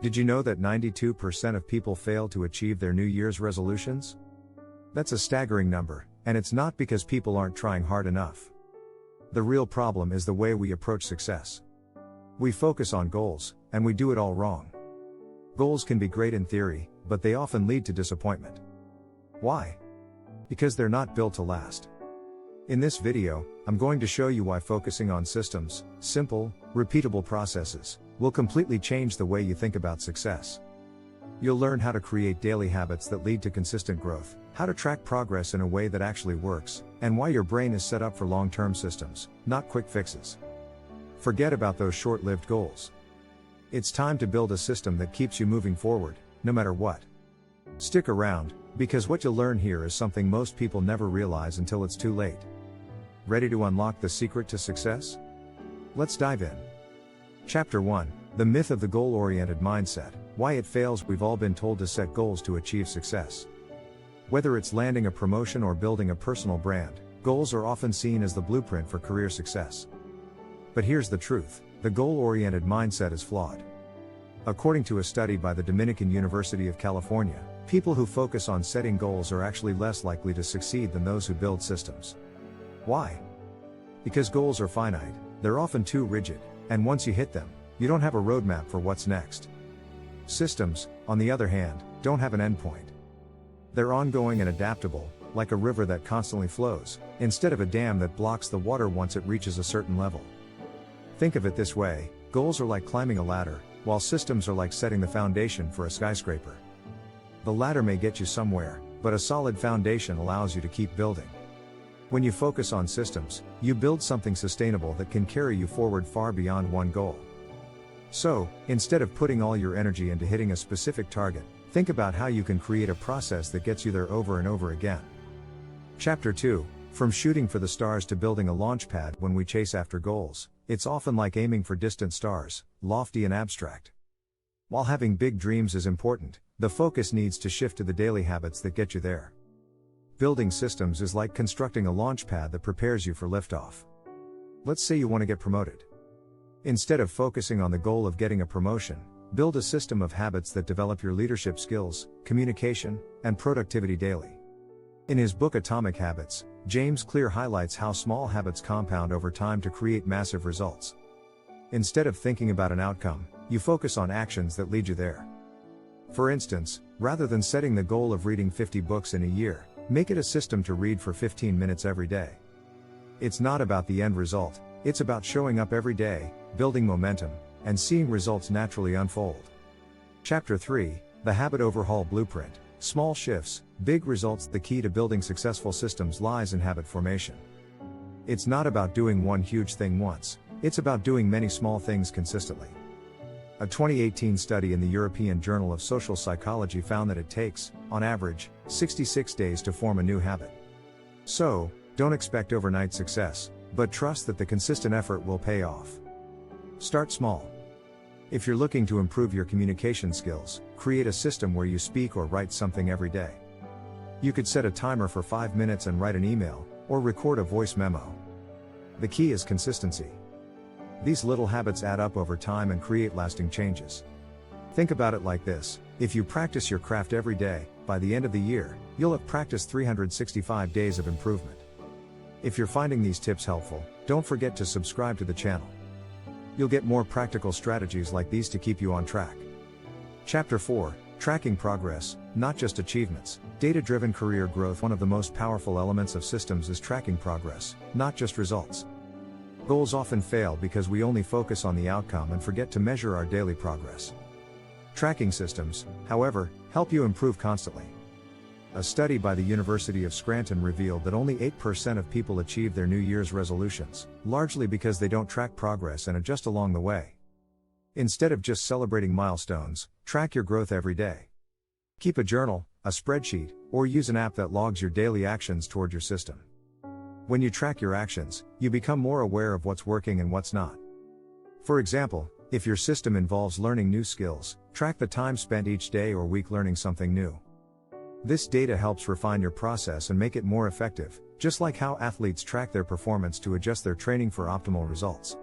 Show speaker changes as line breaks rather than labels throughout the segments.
Did you know that 92% of people fail to achieve their New Year's resolutions? That's a staggering number, and it's not because people aren't trying hard enough. The real problem is the way we approach success. We focus on goals, and we do it all wrong. Goals can be great in theory, but they often lead to disappointment. Why? Because they're not built to last. In this video, I'm going to show you why focusing on systems, simple, repeatable processes, will completely change the way you think about success. You'll learn how to create daily habits that lead to consistent growth, how to track progress in a way that actually works, and why your brain is set up for long-term systems, not quick fixes. Forget about those short-lived goals. It's time to build a system that keeps you moving forward, no matter what. Stick around, because what you'll learn here is something most people never realize until it's too late. Ready to unlock the secret to success? Let's dive in. Chapter 1, The Myth of the Goal-Oriented Mindset, Why It Fails. We've all been told to set goals to achieve success. Whether it's landing a promotion or building a personal brand, goals are often seen as the blueprint for career success. But here's the truth, the goal-oriented mindset is flawed. According to a study by the Dominican University of California, people who focus on setting goals are actually less likely to succeed than those who build systems. Why? Because goals are finite, they're often too rigid, and once you hit them, you don't have a roadmap for what's next. Systems, on the other hand, don't have an endpoint. They're ongoing and adaptable, like a river that constantly flows, instead of a dam that blocks the water once it reaches a certain level. Think of it this way, goals are like climbing a ladder, while systems are like setting the foundation for a skyscraper. The ladder may get you somewhere, but a solid foundation allows you to keep building. When you focus on systems, you build something sustainable that can carry you forward far beyond one goal. So, instead of putting all your energy into hitting a specific target, think about how you can create a process that gets you there over and over again. Chapter 2, From Shooting for the Stars to Building a Launchpad. When we chase after goals, it's often like aiming for distant stars, lofty and abstract. While having big dreams is important, the focus needs to shift to the daily habits that get you there. Building systems is like constructing a launch pad that prepares you for liftoff. Let's say you want to get promoted. Instead of focusing on the goal of getting a promotion, build a system of habits that develop your leadership skills, communication, and productivity daily. In his book Atomic Habits, James Clear highlights how small habits compound over time to create massive results. Instead of thinking about an outcome, you focus on actions that lead you there. For instance, rather than setting the goal of reading 50 books in a year, make it a system to read for 15 minutes every day. It's not about the end result, it's about showing up every day, building momentum, and seeing results naturally unfold. Chapter 3, The Habit Overhaul Blueprint, Small Shifts, Big Results. The key to building successful systems lies in habit formation. It's not about doing one huge thing once, it's about doing many small things consistently. A 2018 study in the European Journal of Social Psychology found that it takes, on average, 66 days to form a new habit. So, don't expect overnight success, but trust that the consistent effort will pay off. Start small. If you're looking to improve your communication skills, create a system where you speak or write something every day. You could set a timer for 5 minutes and write an email, or record a voice memo. The key is consistency. These little habits add up over time and create lasting changes. Think about it like this, if you practice your craft every day, by the end of the year, you'll have practiced 365 days of improvement. If you're finding these tips helpful, don't forget to subscribe to the channel. You'll get more practical strategies like these to keep you on track. Chapter 4, Tracking Progress, Not Just Achievements, Data-Driven Career Growth. One of the most powerful elements of systems is tracking progress, not just results. Goals often fail because we only focus on the outcome and forget to measure our daily progress. Tracking systems, however, help you improve constantly. A study by the University of Scranton revealed that only 8% of people achieve their New Year's resolutions, largely because they don't track progress and adjust along the way. Instead of just celebrating milestones, track your growth every day. Keep a journal, a spreadsheet, or use an app that logs your daily actions toward your system. When you track your actions, you become more aware of what's working and what's not. For example, if your system involves learning new skills, track the time spent each day or week learning something new. This data helps refine your process and make it more effective, just like how athletes track their performance to adjust their training for optimal results.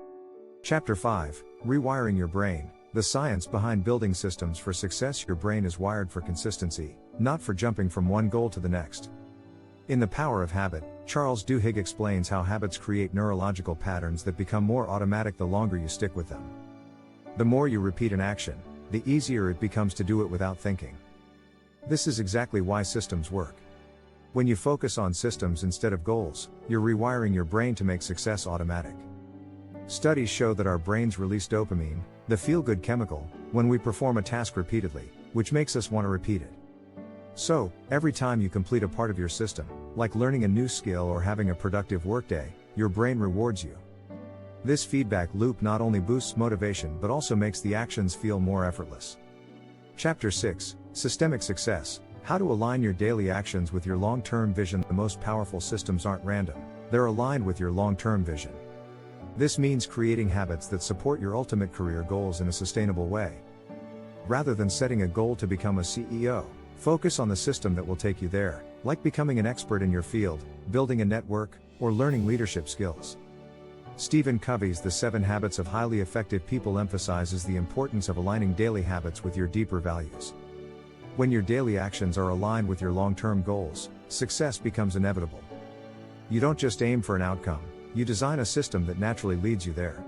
Chapter 5, Rewiring Your Brain, The science behind building systems for success. Your brain is wired for consistency, not for jumping from one goal to the next. In The Power of Habit, Charles Duhigg explains how habits create neurological patterns that become more automatic the longer you stick with them. The more you repeat an action, the easier it becomes to do it without thinking. This is exactly why systems work. When you focus on systems instead of goals, you're rewiring your brain to make success automatic. Studies show that our brains release dopamine, the feel-good chemical, when we perform a task repeatedly, which makes us want to repeat it. So, every time you complete a part of your system, like learning a new skill or having a productive workday, your brain rewards you. This feedback loop not only boosts motivation but also makes the actions feel more effortless. Chapter 6, Systemic Success: How to Align Your Daily Actions with Your Long-Term Vision. The most powerful systems aren't random, they're aligned with your long-term vision. This means creating habits that support your ultimate career goals in a sustainable way. Rather than setting a goal to become a CEO, focus on the system that will take you there, like becoming an expert in your field, building a network, or learning leadership skills. Stephen Covey's The 7 Habits of Highly Effective People emphasizes the importance of aligning daily habits with your deeper values. When your daily actions are aligned with your long-term goals, success becomes inevitable. You don't just aim for an outcome, you design a system that naturally leads you there.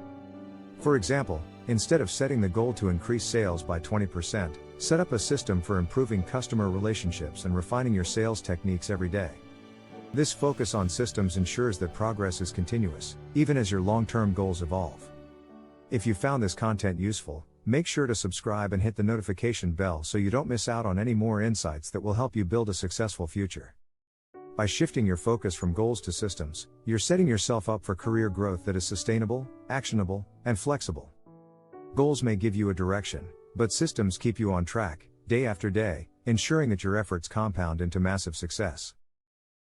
For example, instead of setting the goal to increase sales by 20%, set up a system for improving customer relationships and refining your sales techniques every day. This focus on systems ensures that progress is continuous, even as your long-term goals evolve. If you found this content useful, make sure to subscribe and hit the notification bell so you don't miss out on any more insights that will help you build a successful future. By shifting your focus from goals to systems, you're setting yourself up for career growth that is sustainable, actionable, and flexible. Goals may give you a direction, but systems keep you on track, day after day, ensuring that your efforts compound into massive success.